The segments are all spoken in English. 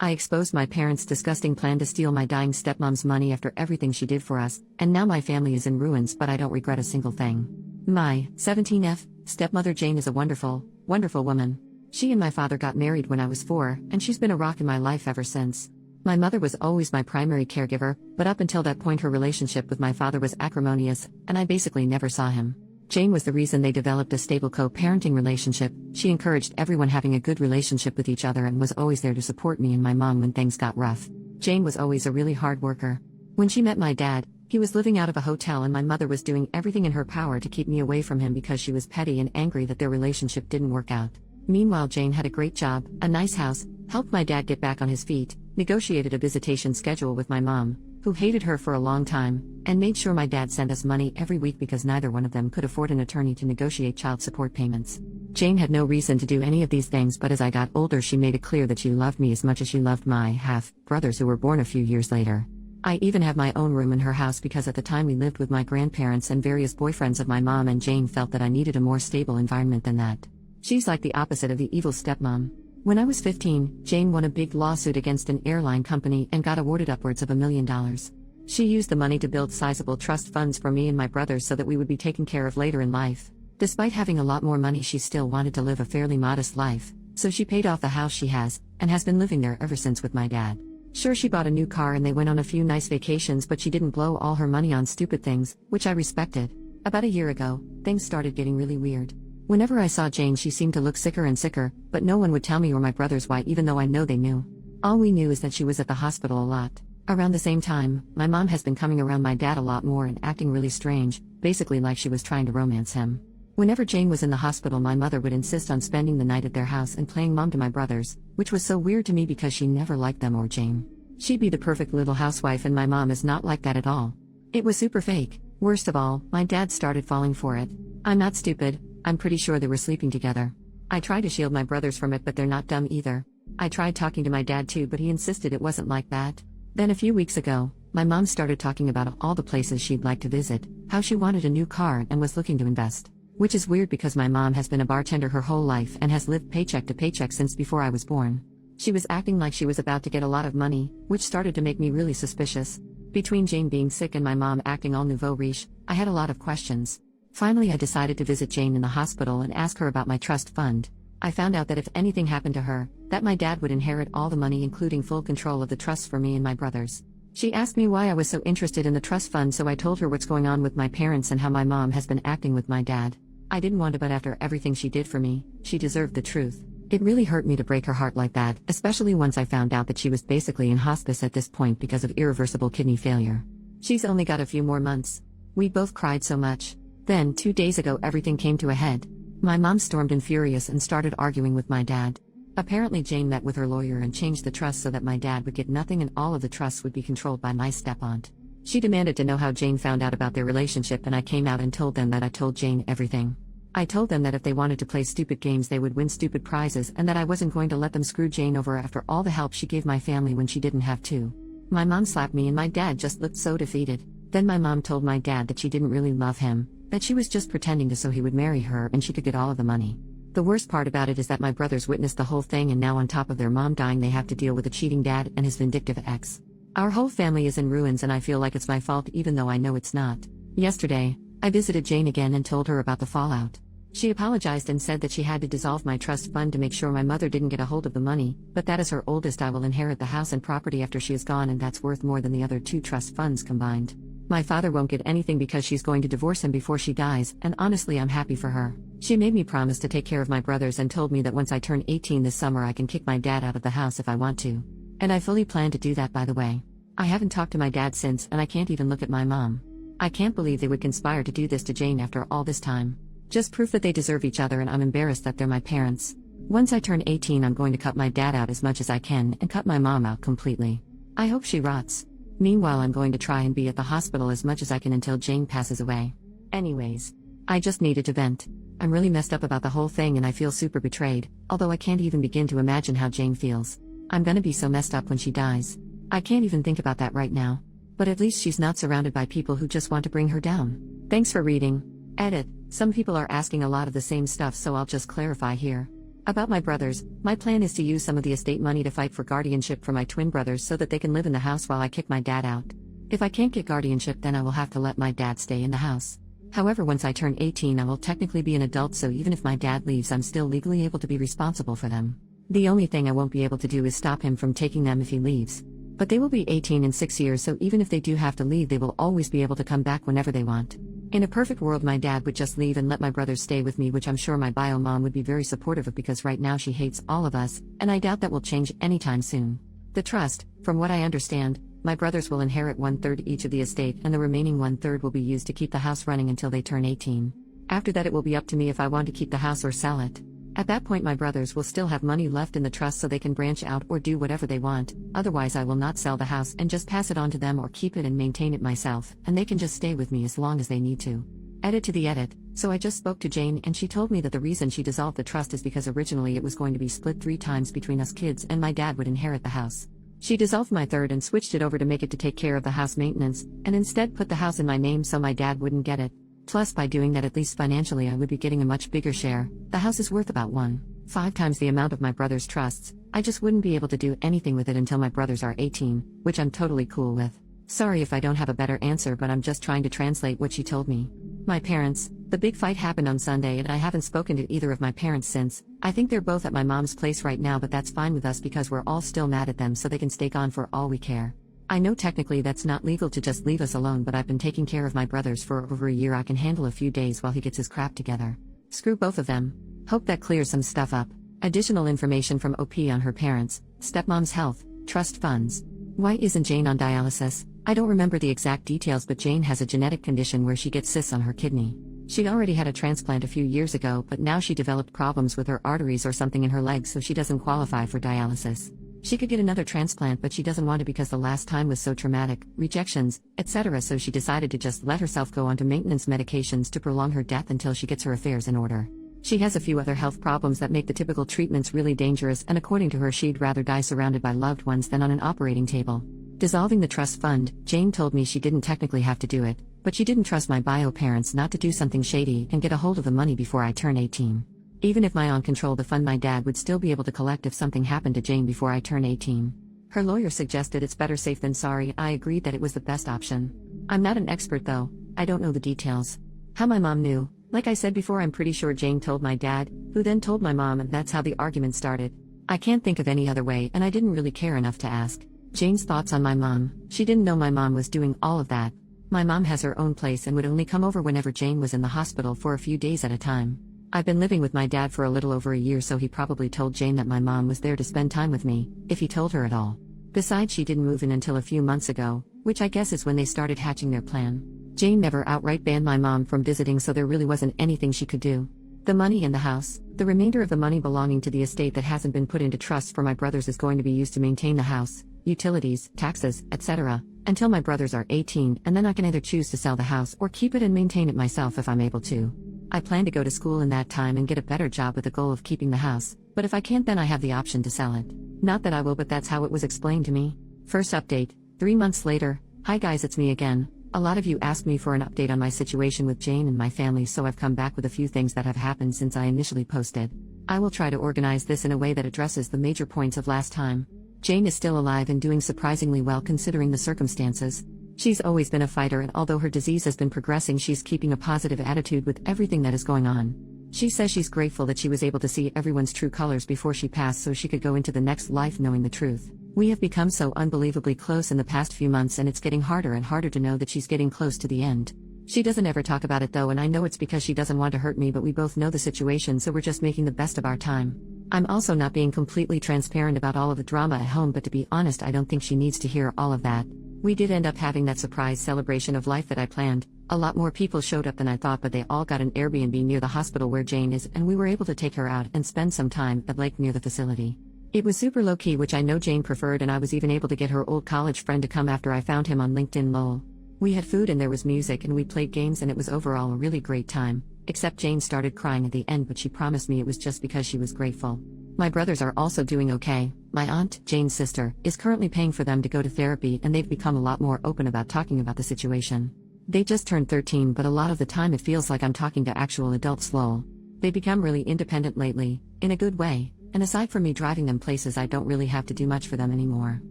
I exposed my parents' disgusting plan to steal my dying stepmom's money after everything she did for us, and now my family is in ruins, but I don't regret a single thing. My 17F stepmother Jane is a wonderful, wonderful woman. She and my father got married when I was 4, and she's been a rock in my life ever since. My mother was always my primary caregiver, but up until that point her relationship with my father was acrimonious, and I basically never saw him. Jane was the reason they developed a stable co-parenting relationship. She encouraged everyone having a good relationship with each other and was always there to support me and my mom when things got rough. Jane was always a really hard worker. When she met my dad, he was living out of a hotel and my mother was doing everything in her power to keep me away from him because she was petty and angry that their relationship didn't work out. Meanwhile, Jane had a great job, a nice house, helped my dad get back on his feet, negotiated a visitation schedule with my mom, who hated her for a long time, and made sure my dad sent us money every week because neither one of them could afford an attorney to negotiate child support payments. Jane had no reason to do any of these things, but as I got older she made it clear that she loved me as much as she loved my half-brothers who were born a few years later. I even have my own room in her house because at the time we lived with my grandparents and various boyfriends of my mom, and Jane felt that I needed a more stable environment than that. She's like the opposite of the evil stepmom. When I was 15, Jane won a big lawsuit against an airline company and got awarded upwards of $1 million. She used the money to build sizable trust funds for me and my brothers so that we would be taken care of later in life. Despite having a lot more money, she still wanted to live a fairly modest life, so she paid off the house she has, and has been living there ever since with my dad. Sure, she bought a new car and they went on a few nice vacations, but she didn't blow all her money on stupid things, which I respected. About a year ago, things started getting really weird. Whenever I saw Jane she seemed to look sicker and sicker, but no one would tell me or my brothers why, even though I know they knew. All we knew is that she was at the hospital a lot. Around the same time, my mom has been coming around my dad a lot more and acting really strange, basically like she was trying to romance him. Whenever Jane was in the hospital my mother would insist on spending the night at their house and playing mom to my brothers, which was so weird to me because she never liked them or Jane. She'd be the perfect little housewife and my mom is not like that at all. It was super fake. Worst of all, my dad started falling for it. I'm not stupid. I'm pretty sure they were sleeping together. I tried to shield my brothers from it, but they're not dumb either. I tried talking to my dad too, but he insisted it wasn't like that. Then a few weeks ago, my mom started talking about all the places she'd like to visit, how she wanted a new car and was looking to invest. Which is weird because my mom has been a bartender her whole life and has lived paycheck to paycheck since before I was born. She was acting like she was about to get a lot of money, which started to make me really suspicious. Between Jane being sick and my mom acting all nouveau riche, I had a lot of questions. Finally, I decided to visit Jane in the hospital and ask her about my trust fund. I found out that if anything happened to her, that my dad would inherit all the money, including full control of the trust for me and my brothers. She asked me why I was so interested in the trust fund, so I told her what's going on with my parents and how my mom has been acting with my dad. I didn't want to, but after everything she did for me, she deserved the truth. It really hurt me to break her heart like that, especially once I found out that she was basically in hospice at this point because of irreversible kidney failure. She's only got a few more months. We both cried so much. Then, 2 days ago, everything came to a head. My mom stormed in furious and started arguing with my dad. Apparently Jane met with her lawyer and changed the trust so that my dad would get nothing and all of the trusts would be controlled by my step-aunt. She demanded to know how Jane found out about their relationship, and I came out and told them that I told Jane everything. I told them that if they wanted to play stupid games they would win stupid prizes, and that I wasn't going to let them screw Jane over after all the help she gave my family when she didn't have to. My mom slapped me and my dad just looked so defeated. Then my mom told my dad that she didn't really love him, that she was just pretending to so he would marry her and she could get all of the money. The worst part about it is that my brothers witnessed the whole thing, and now on top of their mom dying they have to deal with a cheating dad and his vindictive ex. Our whole family is in ruins and I feel like it's my fault even though I know it's not. Yesterday, I visited Jane again and told her about the fallout. She apologized and said that she had to dissolve my trust fund to make sure my mother didn't get a hold of the money, but that as her oldest I will inherit the house and property after she is gone, and that's worth more than the other 2 trust funds combined. My father won't get anything because she's going to divorce him before she dies, and honestly I'm happy for her. She made me promise to take care of my brothers and told me that once I turn 18 this summer I can kick my dad out of the house if I want to. And I fully plan to do that, by the way. I haven't talked to my dad since, and I can't even look at my mom. I can't believe they would conspire to do this to Jane after all this time. Just proof that they deserve each other, and I'm embarrassed that they're my parents. Once I turn 18 I'm going to cut my dad out as much as I can and cut my mom out completely. I hope she rots. Meanwhile I'm going to try and be at the hospital as much as I can until Jane passes away. Anyways, I just needed to vent. I'm really messed up about the whole thing and I feel super betrayed, although I can't even begin to imagine how Jane feels. I'm gonna be so messed up when she dies. I can't even think about that right now. But at least she's not surrounded by people who just want to bring her down. Thanks for reading. Edit. Some people are asking a lot of the same stuff, so I'll just clarify here. About my brothers, my plan is to use some of the estate money to fight for guardianship for my twin brothers so that they can live in the house while I kick my dad out. If I can't get guardianship, then I will have to let my dad stay in the house. However, once I turn 18, I will technically be an adult, so even if my dad leaves, I'm still legally able to be responsible for them. The only thing I won't be able to do is stop him from taking them if he leaves. But they will be 18 in 6 years, so even if they do have to leave, they will always be able to come back whenever they want. In a perfect world, my dad would just leave and let my brothers stay with me, which I'm sure my bio mom would be very supportive of, because right now she hates all of us, and I doubt that will change anytime soon. The trust, from what I understand, my brothers will inherit 1/3 each of the estate, and the remaining 1/3 will be used to keep the house running until they turn 18. After that, it will be up to me if I want to keep the house or sell it. At that point, my brothers will still have money left in the trust, so they can branch out or do whatever they want. Otherwise, I will not sell the house and just pass it on to them, or keep it and maintain it myself, and they can just stay with me as long as they need to. Edit to the edit. So I just spoke to Jane, and she told me that the reason she dissolved the trust is because originally it was going to be split 3 times between us kids, and my dad would inherit the house. She dissolved my third and switched it over to make it to take care of the house maintenance, and instead put the house in my name so my dad wouldn't get it. Plus, by doing that, at least financially, I would be getting a much bigger share. The house is worth about 1.5 times the amount of my brother's trusts. I just wouldn't be able to do anything with it until my brothers are 18, which I'm totally cool with. Sorry if I don't have a better answer, but I'm just trying to translate what she told me. My parents, the big fight happened on Sunday, and I haven't spoken to either of my parents since. I think they're both at my mom's place right now, but that's fine with us because we're all still mad at them, so they can stay gone for all we care. I know technically that's not legal to just leave us alone, but I've been taking care of my brothers for over a year. I can handle a few days while he gets his crap together. Screw both of them. Hope that clears some stuff up. Additional information from OP on her parents, stepmom's health, trust funds. Why isn't Jane on dialysis? I don't remember the exact details, but Jane has a genetic condition where she gets cysts on her kidney. She already had a transplant a few years ago, but now she developed problems with her arteries or something in her legs, so she doesn't qualify for dialysis. She could get another transplant, but she doesn't want to because the last time was so traumatic, rejections, etc., so she decided to just let herself go onto maintenance medications to prolong her death until she gets her affairs in order. She has a few other health problems that make the typical treatments really dangerous, and according to her, she'd rather die surrounded by loved ones than on an operating table. Dissolving the trust fund, Jane told me she didn't technically have to do it, but she didn't trust my bio parents not to do something shady and get a hold of the money before I turn 18. Even if my aunt controlled the fund, my dad would still be able to collect if something happened to Jane before I turn 18. Her lawyer suggested it's better safe than sorry. I agreed that it was the best option. I'm not an expert though, I don't know the details. How my mom knew, like I said before, I'm pretty sure Jane told my dad, who then told my mom, and that's how the argument started. I can't think of any other way, and I didn't really care enough to ask. Jane's thoughts on my mom. She didn't know my mom was doing all of that. My mom has her own place and would only come over whenever Jane was in the hospital for a few days at a time. I've been living with my dad for a little over a year, so he probably told Jane that my mom was there to spend time with me, if he told her at all. Besides, she didn't move in until a few months ago, which I guess is when they started hatching their plan. Jane never outright banned my mom from visiting, so there really wasn't anything she could do. The money in the house, the remainder of the money belonging to the estate that hasn't been put into trust for my brothers, is going to be used to maintain the house, utilities, taxes, etc., until my brothers are 18, and then I can either choose to sell the house or keep it and maintain it myself if I'm able to. I plan to go to school in that time and get a better job with the goal of keeping the house, but if I can't, then I have the option to sell it. Not that I will, but that's how it was explained to me. First update, 3 months later. Hi guys, it's me again. A lot of you asked me for an update on my situation with Jane and my family, so I've come back with a few things that have happened since I initially posted. I will try to organize this in a way that addresses the major points of last time. Jane is still alive and doing surprisingly well considering the circumstances. She's always been a fighter, and although her disease has been progressing, she's keeping a positive attitude with everything that is going on. She says she's grateful that she was able to see everyone's true colors before she passed, so she could go into the next life knowing the truth. We have become so unbelievably close in the past few months, and it's getting harder and harder to know that she's getting close to the end. She doesn't ever talk about it though, and I know it's because she doesn't want to hurt me, but we both know the situation, so we're just making the best of our time. I'm also not being completely transparent about all of the drama at home, but to be honest, I don't think she needs to hear all of that. We did end up having that surprise celebration of life that I planned. A lot more people showed up than I thought, but they all got an Airbnb near the hospital where Jane is, and we were able to take her out and spend some time at lake near the facility. It was super low-key, which I know Jane preferred, and I was even able to get her old college friend to come after I found him on LinkedIn lol. We had food and there was music and we played games, and it was overall a really great time, except Jane started crying at the end, but she promised me it was just because she was grateful. My brothers are also doing okay. My aunt, Jane's sister, is currently paying for them to go to therapy, and they've become a lot more open about talking about the situation. They just turned 13, but a lot of the time it feels like I'm talking to actual adults lol. They become really independent lately, in a good way, and aside from me driving them places, I don't really have to do much for them anymore.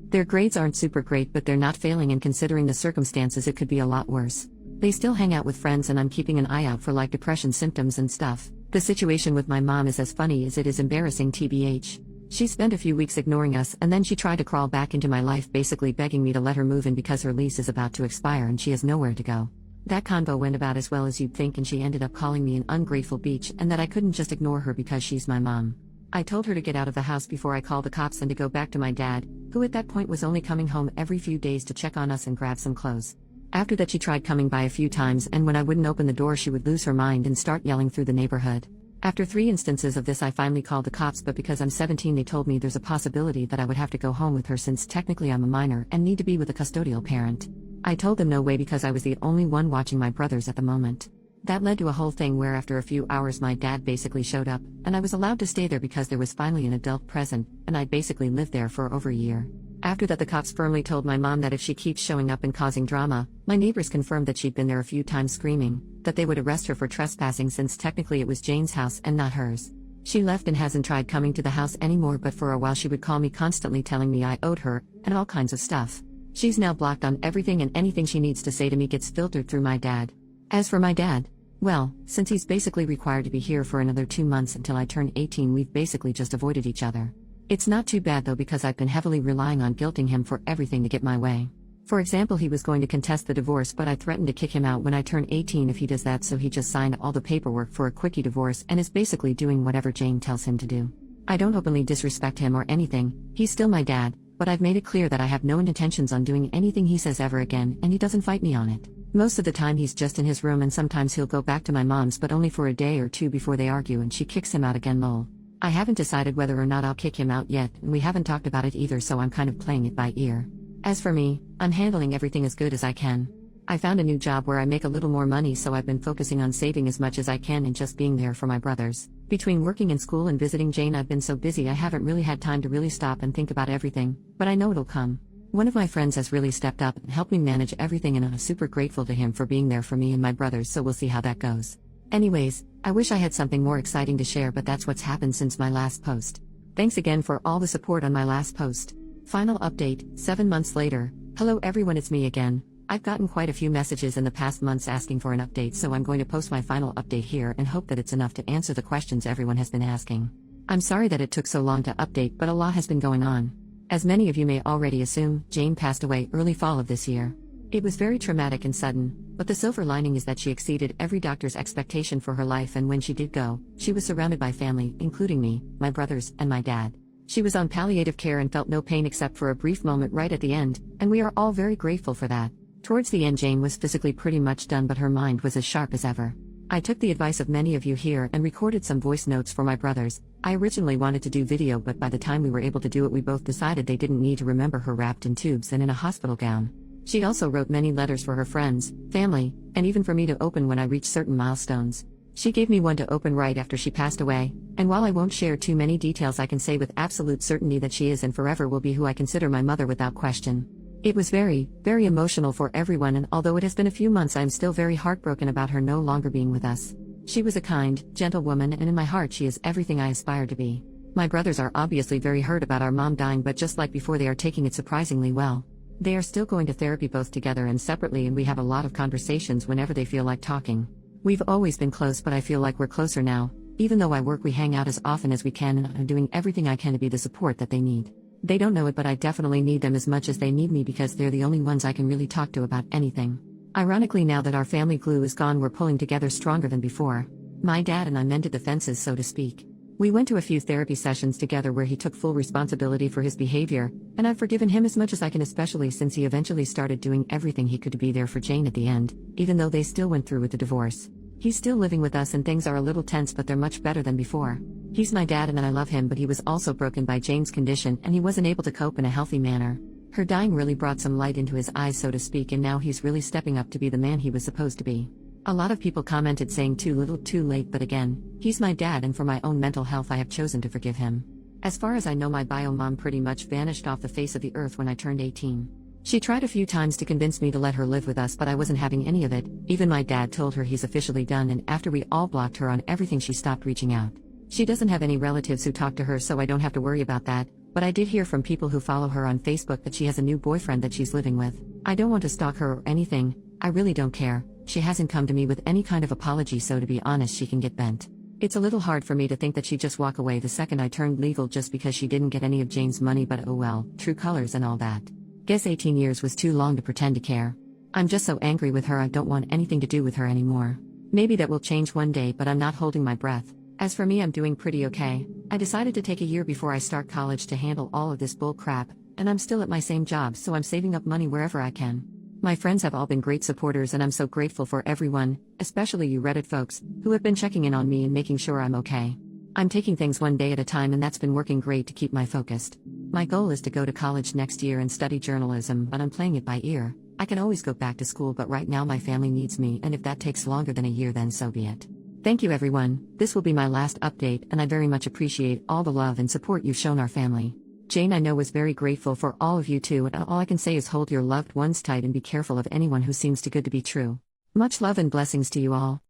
Their grades aren't super great, but they're not failing, and considering the circumstances it could be a lot worse. They still hang out with friends, and I'm keeping an eye out for like depression symptoms and stuff. The situation with my mom is as funny as it is embarrassing, TBH. She spent a few weeks ignoring us, and then she tried to crawl back into my life, basically begging me to let her move in because her lease is about to expire and she has nowhere to go. That convo went about as well as you'd think, and she ended up calling me an ungrateful beach and that I couldn't just ignore her because she's my mom. I told her to get out of the house before I called the cops and to go back to my dad, who at that point was only coming home every few days to check on us and grab some clothes. After that, she tried coming by a few times, and when I wouldn't open the door she would lose her mind and start yelling through the neighborhood. After 3 instances of this, I finally called the cops, but because I'm 17 they told me there's a possibility that I would have to go home with her since technically I'm a minor and need to be with a custodial parent. I told them no way because I was the only one watching my brothers at the moment. That led to a whole thing where after a few hours my dad basically showed up, and I was allowed to stay there because there was finally an adult present, and I'd basically lived there for over a year. After that, the cops firmly told my mom that if she keeps showing up and causing drama, my neighbors confirmed that she'd been there a few times screaming, that they would arrest her for trespassing since technically it was Jane's house and not hers. She left and hasn't tried coming to the house anymore, but for a while she would call me constantly telling me I owed her, and all kinds of stuff. She's now blocked on everything, and anything she needs to say to me gets filtered through my dad. As for my dad, well, since he's basically required to be here for another 2 months until I turn 18, we've basically just avoided each other. It's not too bad though, because I've been heavily relying on guilting him for everything to get my way. For example, he was going to contest the divorce, but I threatened to kick him out when I turn 18 if he does that, so he just signed all the paperwork for a quickie divorce and is basically doing whatever Jane tells him to do. I don't openly disrespect him or anything, he's still my dad, but I've made it clear that I have no intentions on doing anything he says ever again, and he doesn't fight me on it. Most of the time he's just in his room, and sometimes he'll go back to my mom's, but only for a day or two before they argue and she kicks him out again, lol. I haven't decided whether or not I'll kick him out yet, and we haven't talked about it either, so I'm kind of playing it by ear. As for me, I'm handling everything as good as I can. I found a new job where I make a little more money, so I've been focusing on saving as much as I can and just being there for my brothers. Between working in school and visiting Jane, I've been so busy I haven't really had time to really stop and think about everything, but I know it'll come. One of my friends has really stepped up and helped me manage everything, and I'm super grateful to him for being there for me and my brothers, so we'll see how that goes. Anyways, I wish I had something more exciting to share, but that's what's happened since my last post. Thanks again for all the support on my last post. Final update, 7 months later. Hello everyone, it's me again. I've gotten quite a few messages in the past months asking for an update, so I'm going to post my final update here and hope that it's enough to answer the questions everyone has been asking. I'm sorry that it took so long to update, but a lot has been going on. As many of you may already assume, Jane passed away early fall of this year. It was very traumatic and sudden, but the silver lining is that she exceeded every doctor's expectation for her life, and when she did go, she was surrounded by family, including me, my brothers, and my dad. She was on palliative care and felt no pain except for a brief moment right at the end, and we are all very grateful for that. Towards the end, Jane was physically pretty much done, but her mind was as sharp as ever. I took the advice of many of you here and recorded some voice notes for my brothers. I originally wanted to do video, but by the time we were able to do it, we both decided they didn't need to remember her wrapped in tubes and in a hospital gown. She also wrote many letters for her friends, family, and even for me to open when I reached certain milestones. She gave me one to open right after she passed away, and while I won't share too many details, I can say with absolute certainty that she is and forever will be who I consider my mother without question. It was very, very emotional for everyone, and although it has been a few months, I'm still very heartbroken about her no longer being with us. She was a kind, gentle woman, and in my heart she is everything I aspire to be. My brothers are obviously very hurt about our mom dying, but just like before, they are taking it surprisingly well. They are still going to therapy both together and separately, and we have a lot of conversations whenever they feel like talking. We've always been close, but I feel like we're closer now. Even though I work, we hang out as often as we can, and I'm doing everything I can to be the support that they need. They don't know it, but I definitely need them as much as they need me, because they're the only ones I can really talk to about anything. Ironically, now that our family glue is gone, we're pulling together stronger than before. My dad and I mended the fences, so to speak. We went to a few therapy sessions together where he took full responsibility for his behavior, and I've forgiven him as much as I can, especially since he eventually started doing everything he could to be there for Jane at the end, even though they still went through with the divorce. He's still living with us and things are a little tense, but they're much better than before. He's my dad and I love him, but he was also broken by Jane's condition and he wasn't able to cope in a healthy manner. Her dying really brought some light into his eyes, so to speak, and now he's really stepping up to be the man he was supposed to be. A lot of people commented saying too little too late, but again, he's my dad, and for my own mental health I have chosen to forgive him. As far as I know, my bio mom pretty much vanished off the face of the earth when I turned 18. She tried a few times to convince me to let her live with us, but I wasn't having any of it. Even my dad told her he's officially done, and after we all blocked her on everything, she stopped reaching out. She doesn't have any relatives who talk to her, so I don't have to worry about that, but I did hear from people who follow her on Facebook that she has a new boyfriend that she's living with. I don't want to stalk her or anything, I really don't care. She hasn't come to me with any kind of apology, so to be honest, she can get bent. It's a little hard for me to think that she'd just walk away the second I turned legal just because she didn't get any of Jane's money, but oh well, true colors and all that. Guess 18 years was too long to pretend to care. I'm just so angry with her, I don't want anything to do with her anymore. Maybe that will change one day, but I'm not holding my breath. As for me, I'm doing pretty okay. I decided to take a year before I start college to handle all of this bull crap, and I'm still at my same job, so I'm saving up money wherever I can. My friends have all been great supporters, and I'm so grateful for everyone, especially you Reddit folks, who have been checking in on me and making sure I'm okay. I'm taking things one day at a time, and that's been working great to keep me focused. My goal is to go to college next year and study journalism, but I'm playing it by ear. I can always go back to school, but right now my family needs me, and if that takes longer than a year, then so be it. Thank you everyone, this will be my last update, and I very much appreciate all the love and support you've shown our family. Jane, I know, was very grateful for all of you too, and all I can say is hold your loved ones tight and be careful of anyone who seems too good to be true. Much love and blessings to you all.